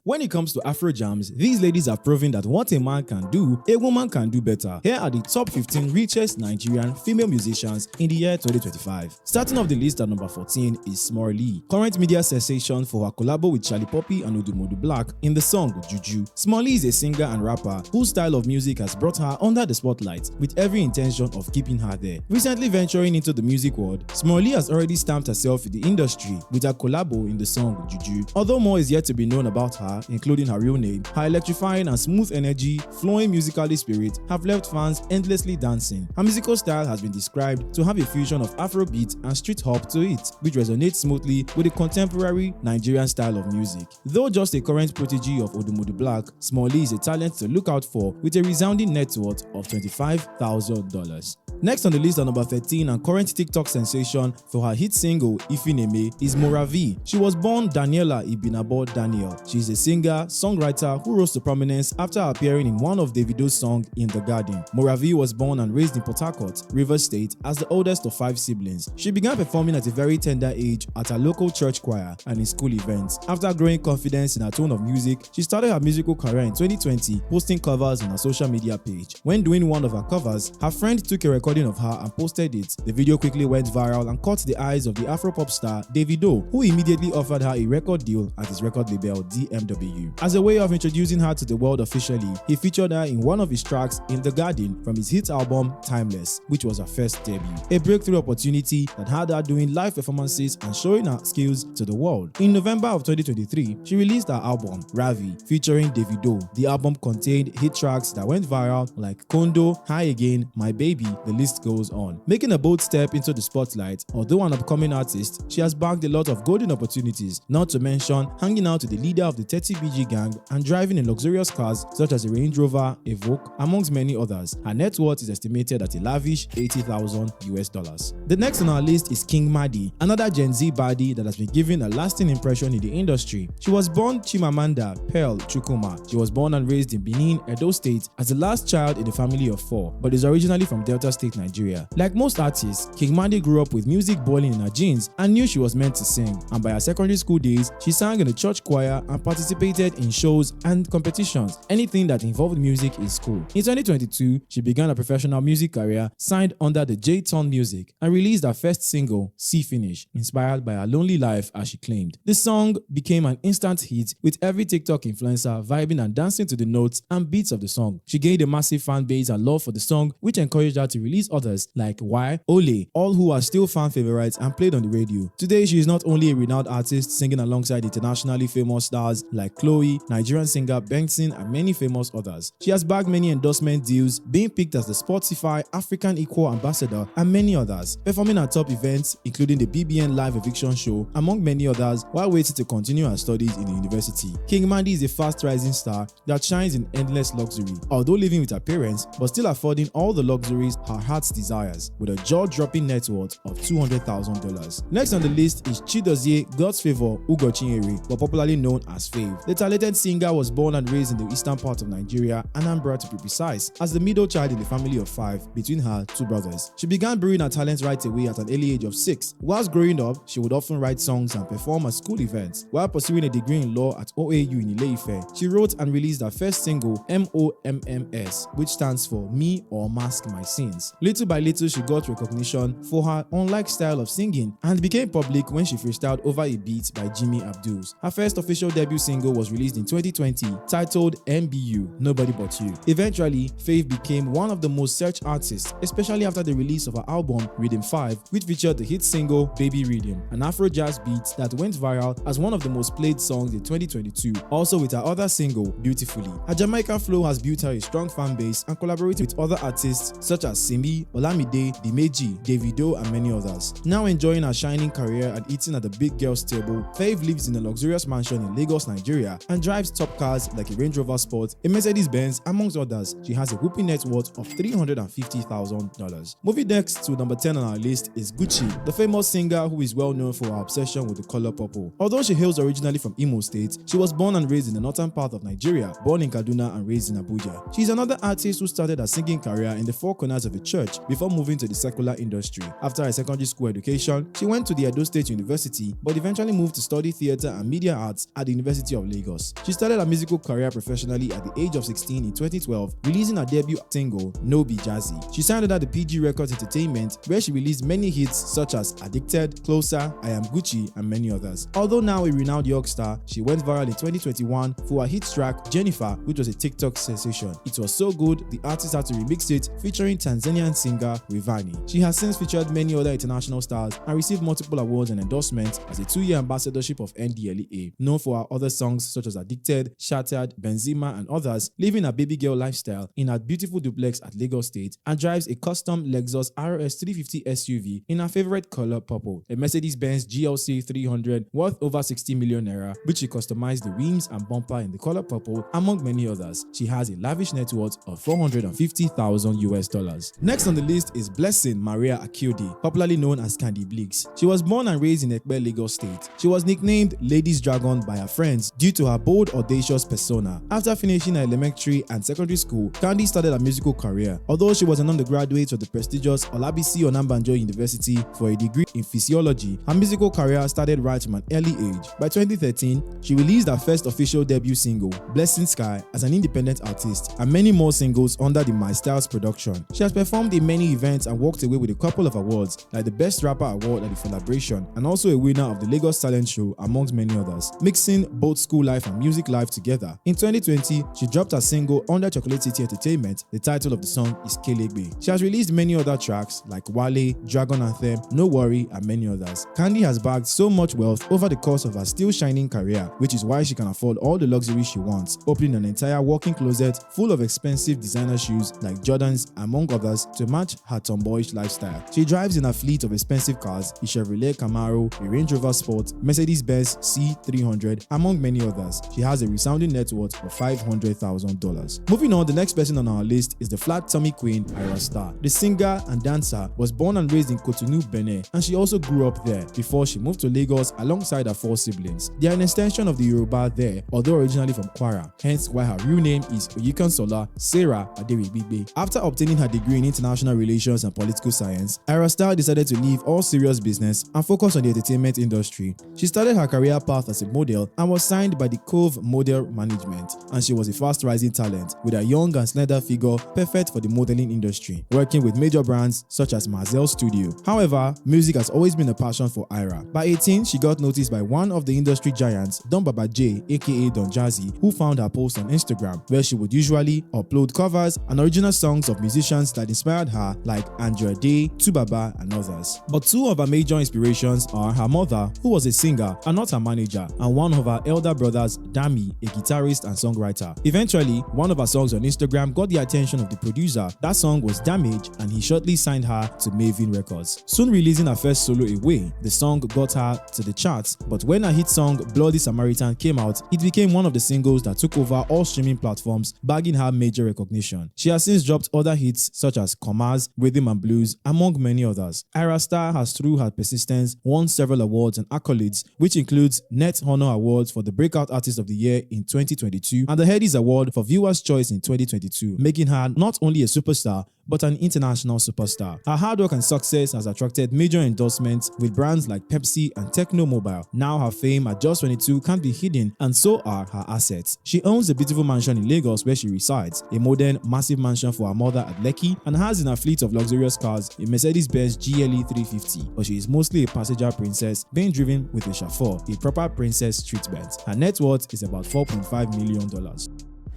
When it comes to Afro jams, these ladies have proven that what a man can do, a woman can do better. Here are the top 15 richest Nigerian female musicians in the year 2025. Starting off the list at number 14 is Moravi, current media sensation for her collabo with Charlie Poppy and Odumodu Black in the song Juju. Smalley is a singer and rapper whose style of music has brought her under the spotlight with every intention of keeping her there. Recently venturing into the music world, Smalley has already stamped herself in the industry with her collabo in the song Juju. Although more is yet to be known about her, including her real name, her electrifying and smooth energy, flowing musically spirit have left fans endlessly dancing. Her musical style has been described to have a fusion of Afrobeat and street hop to it, which resonates smoothly with the contemporary Nigerian style of music. Though just a current protege of Odumodu Black, Smalley is a talent to look out for with a resounding net worth of $25,000. Next on the list at number 13 and current TikTok sensation for her hit single Ifineme is Moravi. She was born Daniela Ibinabo Daniel. She is a singer, songwriter who rose to prominence after appearing in one of Davido's songs In the Garden. Moravi was born and raised in Port Harcourt, Rivers State, as the oldest of 5 siblings. She began performing at a very tender age at her local church choir and in school events. After growing confidence in her tone of music, she started her musical career in 2020, posting covers on her social media page. When doing one of her covers, her friend took a recording of her and posted it. The video quickly went viral and caught the eyes of the Afropop star Davido, who immediately offered her a record deal at his record label DMW. As a way of introducing her to the world officially, he featured her in one of his tracks In the Garden from his hit album Timeless, which was her first debut. A breakthrough opportunity that had her doing live performances and showing her skills to the world. In November of 2023, she released her album Ravi featuring Davido. The album contained hit tracks that went viral like Kondo, High Again, My Baby, the list goes on. Making a bold step into the spotlight, although an upcoming artist, she has bagged a lot of golden opportunities, not to mention hanging out with the leader of the 30BG gang and driving in luxurious cars such as a Range Rover, Evoque, amongst many others. Her net worth is estimated at a lavish $80,000. The next on our list is King Madi, another Gen Z baddie that has been given a lasting impression in the industry. She was born Chimamanda Pearl Chukwuma. She was born and raised in Benin, Edo State, as the last child in a family of 4, but is originally from Delta State, Nigeria. Like most artists, King Madi grew up with music boiling in her genes and knew she was meant to sing, and by her secondary school days, she sang in the church choir and participated in shows and competitions. Anything that involved music is cool. In 2022, she began a professional music career, signed under the J-Ton Music, and released her first single, See Finish, inspired by her lonely life as she claimed. The song became an instant hit, with every TikTok influencer vibing and dancing to the notes and beats of the song. She gained a massive fan base and love for the song, which encouraged her to release others like Why, Ole, all who are still fan favorites and played on the radio. Today, she is not only a renowned artist singing alongside internationally famous stars like Chloe, Nigerian singer Benson, and many famous others. She has bagged many endorsement deals, being picked as the Spotify African Equal Ambassador, and many others, performing at top events including the BBN Live Eviction Show, among many others, while waiting to continue her studies in the university. King Madi is a fast rising star that shines in endless luxury, although living with her parents, but still affording all the luxuries her heart's desires, with a jaw-dropping net worth of $200,000. Next on the list is Chidozie God's Favor Ugochinyere, but popularly known as Fave. The talented singer was born and raised in the eastern part of Nigeria, Anambra to be precise, as the middle child in a family of 5 between her 2 brothers. She began brewing her talents right away at an early age of 6. Whilst growing up, she would often write songs and perform at school events. While pursuing a degree in law at OAU in Ile-Ife, she wrote and released her first single, MOMMS, which stands for Me or Mask My Sins. Little by little, she got recognition for her unlike style of singing and became public when she freestyled over a beat by Jimmy Abdul's. Her first official debut single was released in 2020, titled MBU, Nobody But You. Eventually, Fave became one of the most searched artists, especially after the release of her album Rhythm 5, which featured the hit single Baby Rhythm, an Afro jazz beat that went viral as one of the most played songs in 2022, also with her other single, Beautifully. Her Jamaican flow has built her a strong fan base and collaborated with other artists such as Simi, Olamide, Dimeji, Davido, and many others. Now enjoying her shining career and eating at the big girls table, Fave lives in a luxurious mansion in Lagos, Nigeria, and drives top cars like a Range Rover Sport, a Mercedes-Benz, amongst others. She has a whooping net worth of $350,000. Moving next to number 10 on our list is Gucci, the famous singer who is well known for her obsession with the color purple. Although she hails originally from Imo State, she was born and raised in the northern part of Nigeria, born in Kaduna and raised in Abuja. She is another artist who started her singing career in the four corners of a church before moving to the secular industry. After her secondary school education, she went to the Edo State University but eventually moved to study theatre and media arts at the University of Lagos. She started her musical career professionally at the age of 16 in 2012, releasing her debut single, No Be Jazzy. She signed under the PG Records Entertainment, where she released many hits such as Addicted, Closer, I Am Gucci, and many others. Although now a renowned York star, she went viral in 2021 for her hit track Jennifer, which was a TikTok sensation. It was so good, the artist had to remix it, featuring Tanzanian singer Rayvanny. She has since featured many other international stars and received multiple awards and endorsements as a 2-year ambassadorship of NDLEA. Known for her other songs such as Addicted, Shattered, Benzema, and others, living a baby girl lifestyle in her beautiful duplex at Lagos State, and drives a custom Lexus RS 350 SUV in her favorite color purple, a Mercedes-Benz GLC 300 worth over 60 million naira, which she customized the rims and bumper in the color purple, among many others. She has a lavish net worth of $450,000. Next on the list is Blessing Maria Akiode, popularly known as Candy Bleaks. She was born and raised in Ekpe, Lagos State. She was nicknamed Ladies Dragon by her friends due to her bold, audacious persona. After finishing her elementary and secondary school, Candy started her musical career. Although she was an undergraduate of the prestigious Olabisi Onabanjo University for a degree in physiology, her musical career started right from an early age. By 2013, she released her first official debut single, Blessing Sky, as an independent artist, and many more singles under the My Styles production. She has performed in many events and walked away with a couple of awards, like the Best Rapper Award at the Celebration, and also a winner of the Lagos Talent Show, amongst many others, mixing both school life and music life together. In 2020, she dropped a single under Chocolate City Entertainment. The title of the song is Kelegbe. She has released many other tracks like Wale, Dragon Anthem, No Worry, and many others. Candy has bagged so much wealth over the course of her still shining career, which is why she can afford all the luxury she wants, opening an entire walk-in closet full of expensive designer shoes like Jordans, among others, to match her tomboyish lifestyle. She drives in a fleet of expensive cars, a Chevrolet Camaro, a Range Rover Sport, Mercedes-Benz C300, among many others. She has a resounding net worth of $500,000. Moving on, the next person on our list is the flat tummy queen, Ayra Starr. The singer and dancer was born and raised in Cotonou, Benin, and she also grew up there before she moved to Lagos alongside her 4 siblings. They are an extension of the Yoruba there, although originally from Kwara, hence why her real name is Oyekansola Sarah Aderibigbe. After obtaining her degree in international relations and political science, Ayra Starr decided to leave all serious business and focus on the entertainment industry. She started her career path as a model and was signed by the Cove Model Management, and she was a fast rising talent with a young and slender figure perfect for the modeling industry, working with major brands such as Marzel Studio. However, music has always been a passion for Ayra. By 18, she got noticed by one of the industry giants, Don Baba J, aka Don Jazzy, who found her post on Instagram, where she would usually upload covers and original songs of musicians that inspired her, like Andrea Day, Tubaba, and others. But 2 of her major inspirations are her mother, who was a singer and not her manager, and one of her elder brothers, Dami, a guitarist and songwriter. Eventually, one of her songs on Instagram got the attention of the producer. That song was Damage, and he shortly signed her to Maven Records. Soon releasing her first solo Away, the song got her to the charts, but when her hit song Bloody Samaritan came out, it became one of the singles that took over all streaming platforms, bagging her major recognition. She has since dropped other hits such as Commas, Rhythm and Blues, among many others. Ayra Starr has, through her persistence, won several awards and accolades, which includes Net Honor Awards for the Breakout Artist of the Year in 2022 and the Headies Award for Viewers' Choice in 2022, making her not only a superstar but an international superstar. Her hard work and success has attracted major endorsements with brands like Pepsi and Techno Mobile. Now her fame at just 22 can't be hidden, and so are her assets. She owns a beautiful mansion in Lagos where she resides, a modern, massive mansion for her mother at Lekki, and has in her fleet of luxurious cars a Mercedes-Benz GLE 350, but she is mostly a passenger princess being driven with a chauffeur, a proper princess treatment. Her net worth is about $4.5 million.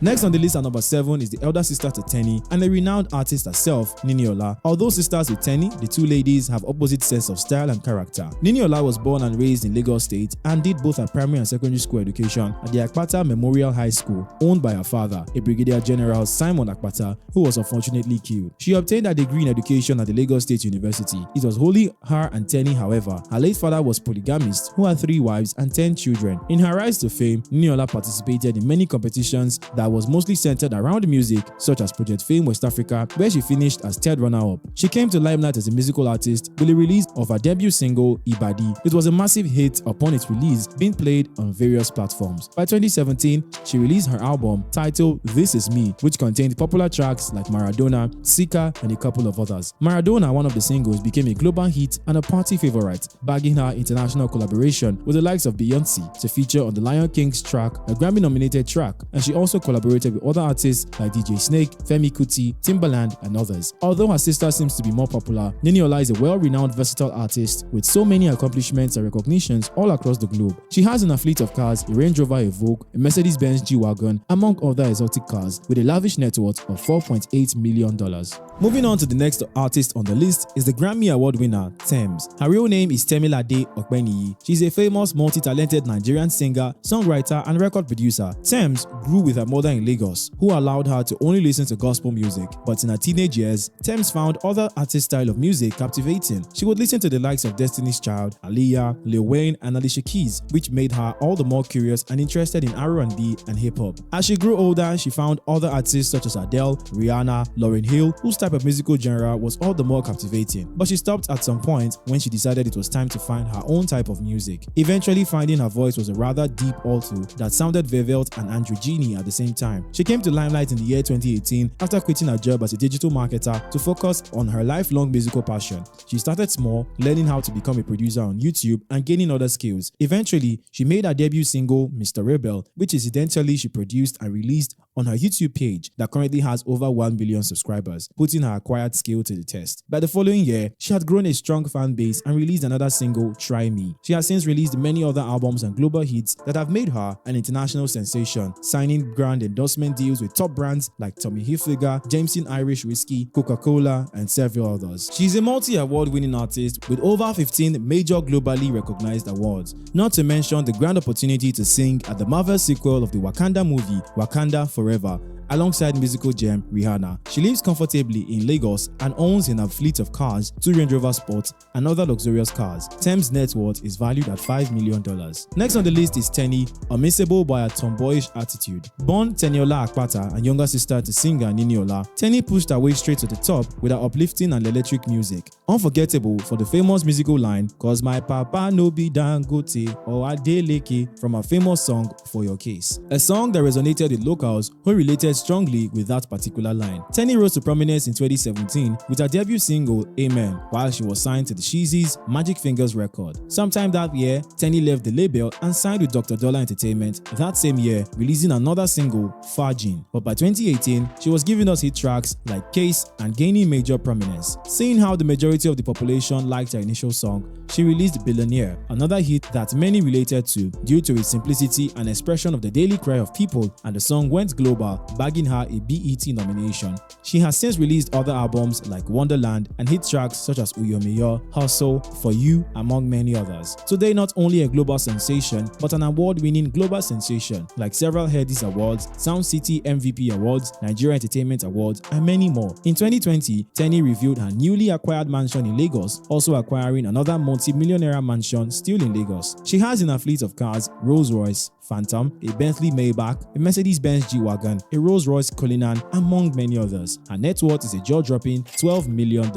Next on the list at number 7 is the elder sister to Tenny and a renowned artist herself, Nnola. Although sisters with Tenny, the 2 ladies have opposite sense of style and character. Nnola was born and raised in Lagos State and did both her primary and secondary school education at the Akpata Memorial High School, owned by her father, a Brigadier General Simon Akpata, who was unfortunately killed. She obtained her degree in education at the Lagos State University. It was wholly her and Tenny, however. Her late father was polygamist, who had 3 wives and 10 children. In her rise to fame, Nnola participated in many competitions that that was mostly centered around music, such as Project Fame West Africa, where she finished as third runner-up. She came to limelight as a musical artist with the release of her debut single, Ibadi. It was a massive hit upon its release, being played on various platforms. By 2017, she released her album titled This Is Me, which contained popular tracks like Maradona, Sika, and a couple of others. Maradona, one of the singles, became a global hit and a party favorite, bagging her international collaboration with the likes of Beyoncé to feature on the Lion King's track, a Grammy-nominated track, and she also collaborated with other artists like DJ Snake, Femi Kuti, Timbaland, and others. Although her sister seems to be more popular, Nnola is a well-renowned versatile artist with so many accomplishments and recognitions all across the globe. She has in her fleet of cars a Range Rover Evoque, a Mercedes-Benz G-Wagon, among other exotic cars, with a lavish net worth of $4.8 million. Moving on to the next artist on the list is the Grammy Award winner, Tams. Her real name is Temilade Okpeniyi. She's a famous, multi-talented Nigerian singer, songwriter, and record producer. Tams grew with her mother in Lagos, who allowed her to only listen to gospel music. But in her teenage years, Tams found other artist style of music captivating. She would listen to the likes of Destiny's Child, Aaliyah, Lil Wayne, and Alicia Keys, which made her all the more curious and interested in R&B and hip-hop. As she grew older, she found other artists such as Adele, Rihanna, Lauryn Hill, whose type of musical genre was all the more captivating, but she stopped at some point when she decided it was time to find her own type of music. Eventually finding her voice was a rather deep alto that sounded velvet and androgyny at the same time. She came to limelight in the year 2018 after quitting her job as a digital marketer to focus on her lifelong musical passion. She started small, learning how to become a producer on YouTube and gaining other skills. Eventually, she made her debut single, Mr. Rebel, which incidentally she produced and released on her YouTube page that currently has over 1 billion subscribers, putting her acquired skill to the test. By the following year, she had grown a strong fan base and released another single, Try Me. She has since released many other albums and global hits that have made her an international sensation, signing grand endorsement deals with top brands like Tommy Hilfiger, Jameson Irish Whiskey, Coca-Cola, and several others. She's a multi-award winning artist with over 15 major globally recognized awards, not to mention the grand opportunity to sing at the Marvel sequel of the Wakanda movie, Wakanda Forever, alongside musical gem Rihanna. She lives comfortably in Lagos and owns in her fleet of cars 2 Range Rover Sports and other luxurious cars. Tams' net worth is valued at $5 million. Next on the list is Tenny, unmissable by her tomboyish attitude. Born Teniola Akpata and younger sister to singer Nnola, Tenny pushed her way straight to the top with her uplifting and electric music. Unforgettable for the famous musical line, "Cause my papa no be Dangote or Adeleke," from her famous song For Your Case. A song that resonated with locals who related strongly with that particular line. Tenny rose to prominence in 2017 with her debut single, Amen, while she was signed to the Sheezy's Magic Fingers record. Sometime that year, Tenny left the label and signed with Dr. Dollar Entertainment that same year, releasing another single, Fajin. But by 2018, she was giving us hit tracks like Case and gaining major prominence. Seeing how the majority of the population liked her initial song, she released Billionaire, another hit that many related to due to its simplicity and expression of the daily cry of people, and the song went global, bagging her a BET nomination. She has since released other albums like Wonderland and hit tracks such as Uyomiyo, Hustle, For You, among many others. Today, not only a global sensation, but an award-winning global sensation like several Headies Awards, Sound City MVP Awards, Nigeria Entertainment Awards, and many more. In 2020, Tenny revealed her newly acquired mansion in Lagos, also acquiring another multi-millionaire mansion still in Lagos. She has in her fleet of cars Rolls-Royce Phantom, a Bentley Maybach, a Mercedes-Benz G-Wagon, a Rolls-Royce Cullinan, among many others. Her net worth is a jaw-dropping $12 million.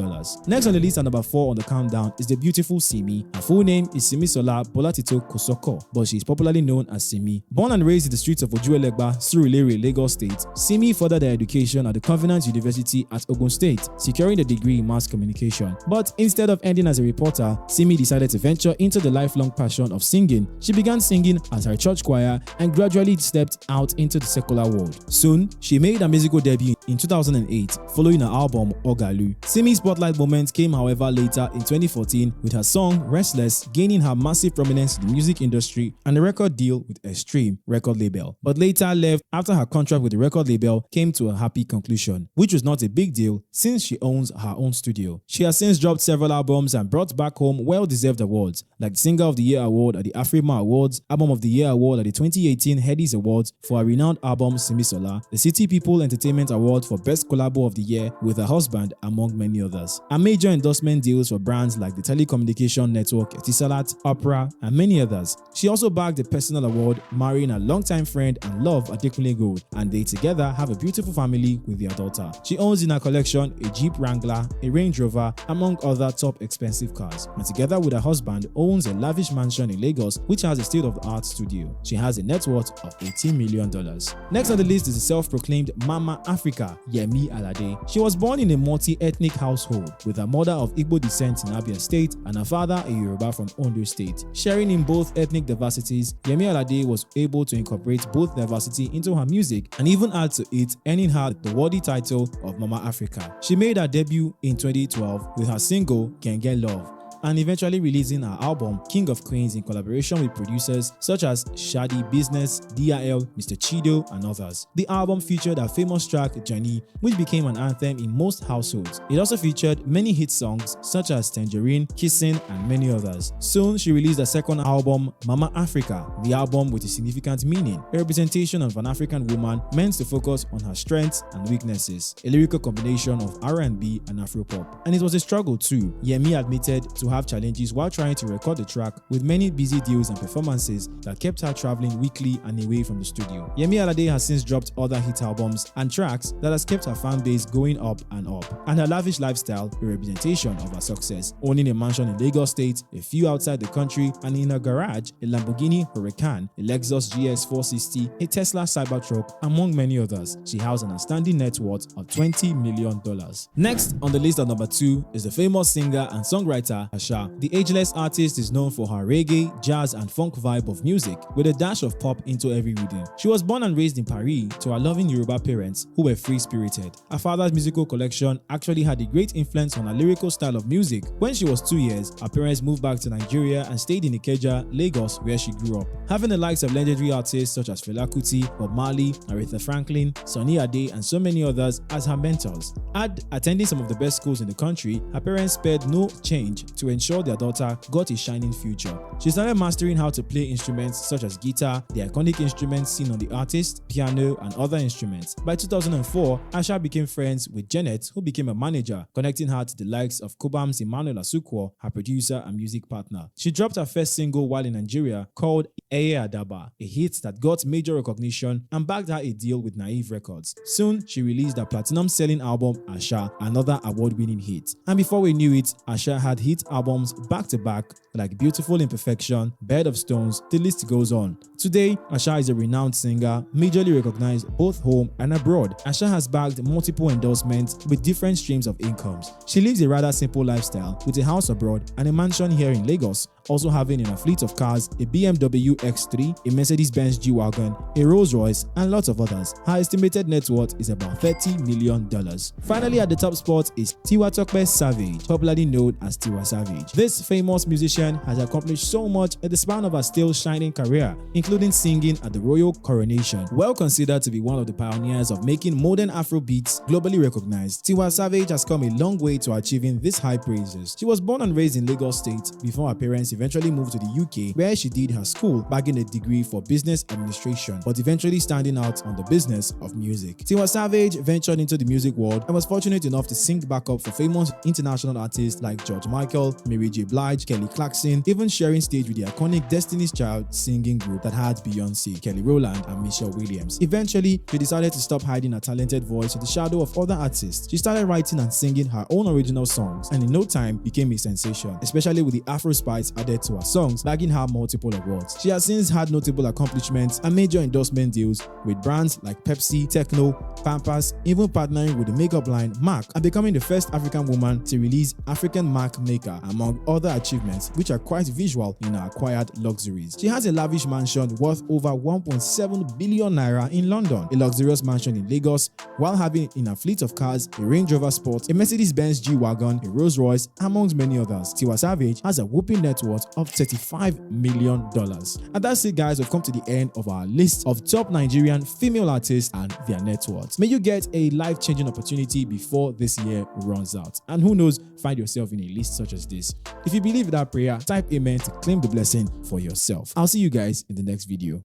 Next on the list at number 4 on the countdown is the beautiful Simi. Her full name is Simisola Bolatito Kosoko, but she is popularly known as Simi. Born and raised in the streets of Ojuelegba, Surulere, Lagos State, Simi furthered her education at the Covenant University at Ogun State, securing a degree in mass communication. But instead of ending as a reporter, Simi decided to venture into the lifelong passion of singing. She began singing at her church choir and gradually stepped out into the secular world. Soon, she made her musical debut in 2008 following her album Ogalu. Simi's spotlight moment came however later in 2014 with her song Restless gaining her massive prominence in the music industry and a record deal with Extreme record label, but later left after her contract with the record label came to a happy conclusion, which was not a big deal since she owns her own studio. She has since dropped several albums and brought back home well-deserved awards like the Singer of the Year Award at the Afrima Awards, Album of the Year Award at the 2018 Headies Awards for her renowned album Simi, the City People Entertainment Award for Best Collabo of the Year with her husband, among many others. A major endorsement deals for brands like the telecommunication network Etisalat, Opera, and many others. She also bagged a personal award, marrying a longtime friend and love Adekunle Gold, and they together have a beautiful family with their daughter. She owns in her collection a Jeep Wrangler, a Range Rover, among other top expensive cars, and together with her husband owns a lavish mansion in Lagos which has a state-of-the-art studio. She has a net worth of $18 million. Next on the list is the self-proclaimed Mama Africa, Yemi Alade. She was born in a multi-ethnic household with her mother of Igbo descent in Abia State and her father a Yoruba from Ondo State. Sharing in both ethnic diversities, Yemi Alade was able to incorporate both diversity into her music and even add to it, earning her the worthy title of Mama Africa. She made her debut in 2012 with her single Can Get Love, and eventually releasing her album King of Queens in collaboration with producers such as Shadi Business, DIL, Mr. Chido, and others. The album featured her famous track Journey, which became an anthem in most households. It also featured many hit songs such as Tangerine, Kissing, and many others. Soon, she released her second album, Mama Africa, the album with a significant meaning, a representation of an African woman meant to focus on her strengths and weaknesses, a lyrical combination of R&B and Afropop. And it was a struggle too. Yemi admitted to have challenges while trying to record the track, with many busy deals and performances that kept her traveling weekly and away from the studio. Yemi Alade has since dropped other hit albums and tracks that has kept her fan base going up and up, and her lavish lifestyle a representation of her success, owning a mansion in Lagos State, a few outside the country, and in her garage a Lamborghini Huracan, a Lexus GS 460, a Tesla Cybertruck, among many others. She has an outstanding net worth of $20 million. Next on the list at number 2 is the famous singer and songwriter Asha. The ageless artist is known for her reggae, jazz, and funk vibe of music, with a dash of pop into every rhythm. She was born and raised in Paris to her loving Yoruba parents who were free-spirited. Her father's musical collection actually had a great influence on her lyrical style of music. When she was 2 years, her parents moved back to Nigeria and stayed in Ikeja, Lagos, where she grew up. Having the likes of legendary artists such as Fela Kuti, Bob Marley, Aretha Franklin, Sunny Ade, and so many others as her mentors. Attending some of the best schools in the country, her parents spared no change to ensure their daughter got a shining future. She started mastering how to play instruments such as guitar, the iconic instruments seen on the artist, piano, and other instruments. By 2004, Asha became friends with Janet, who became a manager, connecting her to the likes of Cobham's Emmanuel Asukwo, her producer and music partner. She dropped her first single while in Nigeria called Ayra, a hit that got major recognition and bagged her a deal with Naive Records. Soon, she released her platinum-selling album Asha, another award-winning hit. And before we knew it, Asha had hit albums back-to-back like Beautiful Imperfection, Bed of Stones, the list goes on. Today, Asha is a renowned singer, majorly recognized both home and abroad. Asha has bagged multiple endorsements with different streams of incomes. She lives a rather simple lifestyle with a house abroad and a mansion here in Lagos, also having in a fleet of cars a BMW X3, a Mercedes-Benz G-Wagon, a Rolls-Royce, and lots of others. Her estimated net worth is about $30 million. Finally, at the top spot is Tiwa Savage, popularly known as Tiwa Savage. This famous musician has accomplished so much at the span of her still shining career, including singing at the Royal Coronation. Well considered to be one of the pioneers of making modern Afro beats globally recognized, Tiwa Savage has come a long way to achieving these high praises. She was born and raised in Lagos State before her parents eventually moved to the UK, where she did her school, bagging a degree for business administration, but eventually standing out on the business of music. Tiwa Savage ventured into the music world and was fortunate enough to sing backup for famous international artists like George Michael, Mary J. Blige, Kelly Clarkson, even sharing stage with the iconic Destiny's Child singing group that had Beyonce, Kelly Rowland, and Michelle Williams. Eventually, she decided to stop hiding her talented voice in the shadow of other artists. She started writing and singing her own original songs, and in no time became a sensation, especially with the Afro spice added to her songs, bagging her multiple awards. She has since had notable accomplishments and major endorsement deals with brands like Pepsi, Techno, Pampers, even partnering with the makeup line MAC and becoming the first African woman to release African MAC Maker, among other achievements which are quite visual in her acquired luxuries. She has a lavish mansion worth over 1.7 billion naira in London, a luxurious mansion in Lagos, while having in her fleet of cars a Range Rover Sport, a Mercedes-Benz G-Wagon, a Rolls-Royce, amongst many others. Tiwa Savage has a whopping net worth of $35 million. And that's it, guys. We've come to the end of our list of top Nigerian female artists and their net worths. May you get a life-changing opportunity before this year runs out, and who knows, find yourself in a list such as this. If you believe in that prayer, type amen to claim the blessing for yourself. I'll see you guys in the next video.